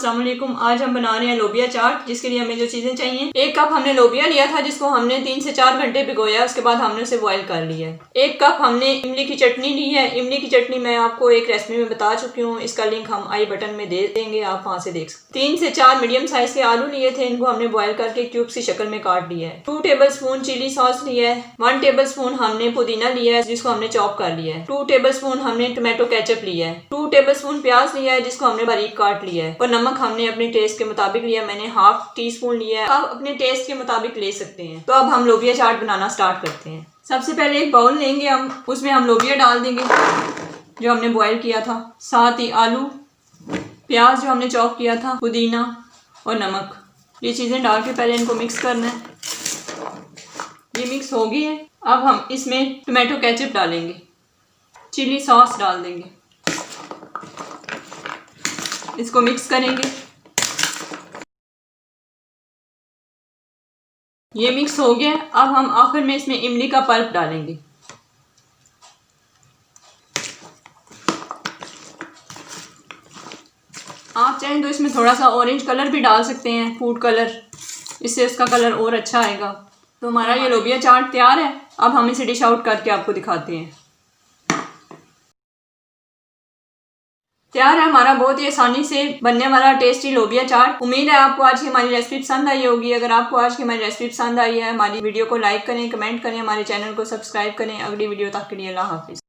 अस्सलाम वालेकुम। आज हम बना रहे हैं लोबिया चाट, जिसके लिए हमें जो चीज़ें चाहिए, 1 कप हमने लोबिया लिया था जिसको हमने 3 से 4 घंटे भिगोया, उसके बाद हमने उसे बॉईल कर लिया है। 1 कप हमने इमली की चटनी ली है। इमली की चटनी मैं आपको एक रेसिपी में बता चुकी हूँ, इसका लिंक हम आई बटन में दे देंगे, आप वहाँ से देख सकते। 3 से 4 मीडियम साइज के आलू लिए थे, इनको हमने बॉयल करके क्यूब्स की शक्ल में काट लिया है। 2 टेबल स्पून चिली सॉस लिया है। 1 टेबल स्पून हमने पुदीना लिया है जिसको हमने चॉप कर लिया है। 2 टेबल स्पून हमने टोमेटो केचप लिया है। 2 टेबल स्पून प्याज लिया है जिसको हमने बारीक काट लिया है। और नमक हमने अपने टेस्ट के मुताबिक लिया, मैंने हाफ टी स्पून लिया है। आप अपने टेस्ट के मुताबिक ले सकते हैं। तो अब हम लोबिया चाट बनाना स्टार्ट करते हैं। सबसे पहले एक बाउल लेंगे हम, उसमें हम लोबिया डाल देंगे जो हमने बॉईल किया था, साथ ही आलू, प्याज जो हमने चॉप किया था, पुदीना और नमक। ये चीज़ें डाल के पहले इनको मिक्स करना है। ये मिक्स हो गई है। अब हम इसमें टोमेटो केचप डालेंगे, चिली सॉस डाल देंगे, इसको मिक्स करेंगे। ये मिक्स हो गया। अब हम आखिर में इसमें इमली का पल्प डालेंगे। आप चाहें तो इसमें थोड़ा सा ऑरेंज कलर भी डाल सकते हैं, फूड कलर, इससे उसका कलर और अच्छा आएगा। तो हमारा ये लोबिया चाट तैयार है। अब हम इसे डिश आउट करके आपको दिखाते हैं। तैयार है हमारा बहुत ही आसानी से बनने वाला टेस्टी लोबिया चाट। उम्मीद है आपको आज की हमारी रेसिपी पसंद आई होगी। अगर आपको आज की हमारी रेसिपी पसंद आई है, हमारी वीडियो को लाइक करें, कमेंट करें, हमारे चैनल को सब्सक्राइब करें। अगली वीडियो तक के लिए अल्लाह हाफिज़।